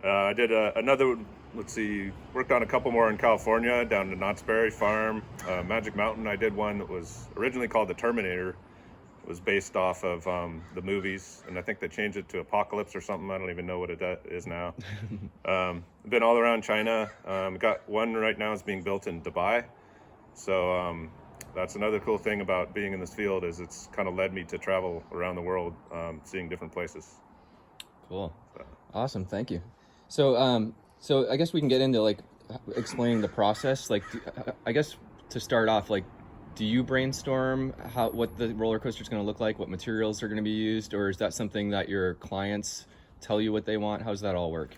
I did another, let's see, worked on a couple more in California, down to Knott's Berry Farm. Magic Mountain, I did one that was originally called The Terminator. It was based off of the movies, and I think they changed it to Apocalypse or something. I don't even know what it is now. Been all around China. Got one right now is being built in Dubai. So that's another cool thing about being in this field is it's kind of led me to travel around the world, seeing different places. Cool. So. Awesome. Thank you. So I guess we can get into like explaining the process. Like, I guess to start off, like, do you brainstorm what the roller coaster is going to look like, what materials are going to be used, or is that something that your clients tell you what they want? How does that all work?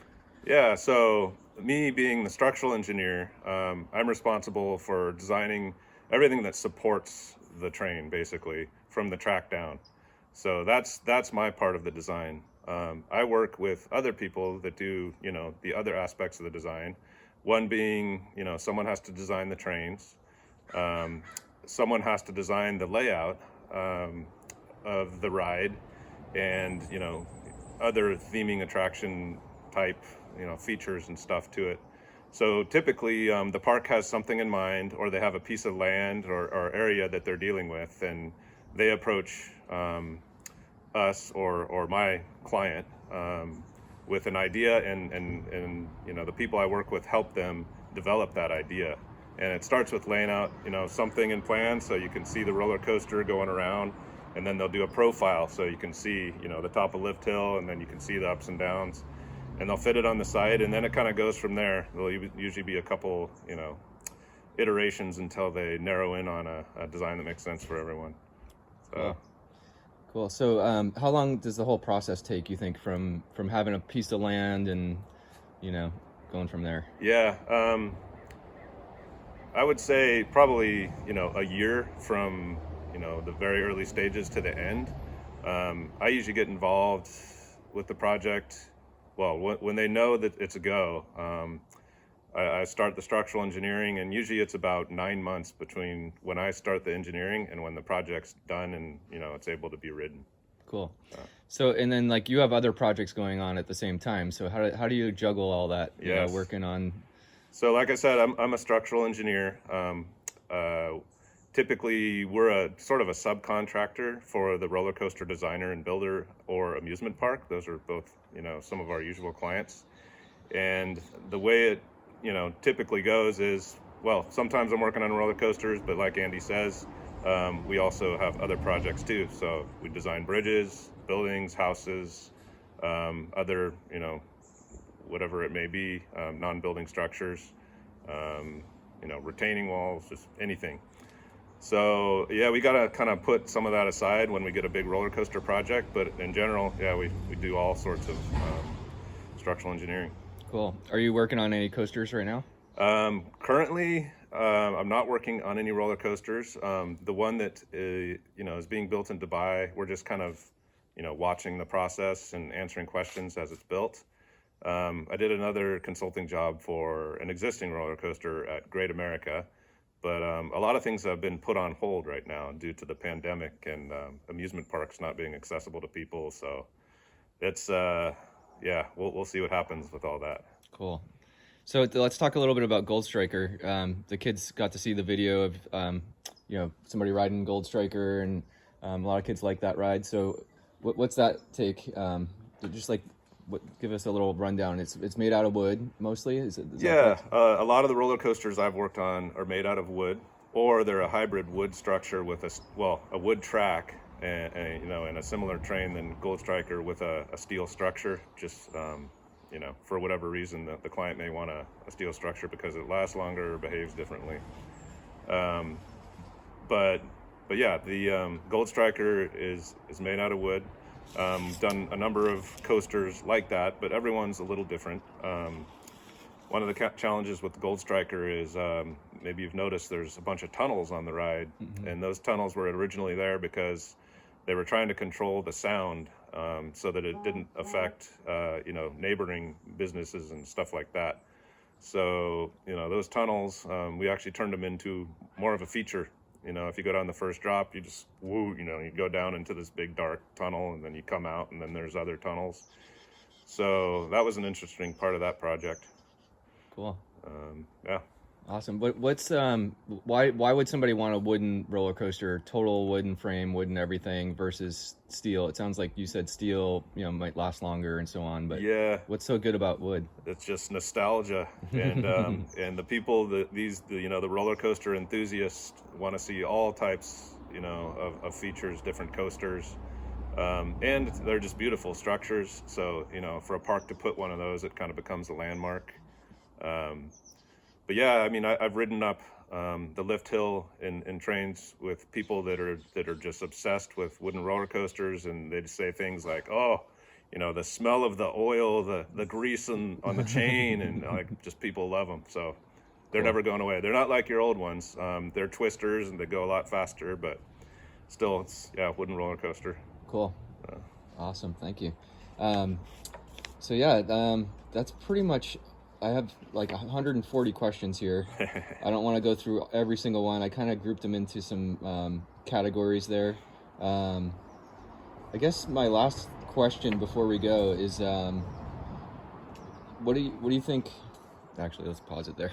Yeah, so me being the structural engineer, I'm responsible for designing everything that supports the train, basically, from the track down. So that's my part of the design. I work with other people that do, the other aspects of the design. One being, someone has to design the trains. Um, Someone has to design the layout of the ride, and other theming attraction type features and stuff to it. So typically the park has something in mind, or they have a piece of land or area that they're dealing with, and they approach us or my client with an idea, and the people I work with help them develop that idea. And it starts with laying out something in plan, so you can see the roller coaster going around, and then they'll do a profile so you can see the top of Lift Hill, and then you can see the ups and downs, and they'll fit it on the side, and then it kind of goes from there. There'll usually be a couple iterations until they narrow in on a design that makes sense for everyone. So. Cool. Cool. So, how long does the whole process take, you think, from having a piece of land and, going from there? Yeah, I would say probably a year from the very early stages to the end. I usually get involved with the project. Well, when they know that it's a go, I start the structural engineering, and usually it's about 9 months between when I start the engineering and when the project's done and it's able to be ridden. Cool. So, and then like you have other projects going on at the same time. So how do you juggle all that? Yes. Working on. So, like I said, I'm a structural engineer. Typically, we're a sort of a subcontractor for the roller coaster designer and builder or amusement park. Those are both some of our usual clients. And the way it typically goes is, well, sometimes I'm working on roller coasters, but like Andy says, we also have other projects too. So we design bridges, buildings, houses, other, whatever it may be, non-building structures, retaining walls, just anything. So yeah, we gotta kind of put some of that aside when we get a big roller coaster project, but in general, yeah, we do all sorts of structural engineering. Cool. Are you working on any coasters right now? Currently, I'm not working on any roller coasters. The one that is being built in Dubai, we're just kind of watching the process and answering questions as it's built. I did another consulting job for an existing roller coaster at Great America, but a lot of things have been put on hold right now due to the pandemic and amusement parks not being accessible to people. So it's yeah, we'll see what happens with all that. Cool. So let's talk a little bit about Gold Striker. The kids got to see the video of somebody riding Gold Striker, and a lot of kids like that ride. So what's that take? Just like give us a little rundown. It's made out of wood mostly. Is Yeah, a lot of the roller coasters I've worked on are made out of wood, or they're a hybrid wood structure with a wood track and a similar train than Gold Striker with a steel structure. Just for whatever reason, the client may want a steel structure because it lasts longer or behaves differently. But yeah, the Gold Striker is made out of wood. Done a number of coasters like that, but everyone's a little different. One of the challenges with the Gold Striker is maybe you've noticed there's a bunch of tunnels on the ride, Mm-hmm. and those tunnels were originally there because they were trying to control the sound so that it didn't affect neighboring businesses and stuff like that. So those tunnels, we actually turned them into more of a feature. If you go down the first drop, you just you go down into this big dark tunnel, and then you come out, and then there's other tunnels. So that was an interesting part of that project. Cool. Yeah. Awesome. What's why would somebody want a wooden roller coaster, total wooden frame, wooden everything versus steel? It sounds like you said steel, might last longer and so on, but Yeah, what's so good about wood? it's just nostalgia, and and the people that the roller coaster enthusiasts want to see all types of features, different coasters, and they're just beautiful structures. So for a park to put one of those, it kind of becomes a landmark. But yeah, I mean, I've ridden up the lift hill in trains with people that are just obsessed with wooden roller coasters, and they'd say things like, "Oh, the smell of the oil, the grease on the chain," and like just people love them. So they're Cool. never going away. They're not like your old ones. They're twisters and they go a lot faster, but still, it's wooden roller coaster. Cool. Awesome. Thank you. Um, so yeah, that's pretty much. I have like 140 questions here. I don't want to go through every single one. I kind of grouped them into some categories there. I guess my last question before we go is, what do you think? Actually, let's pause it there.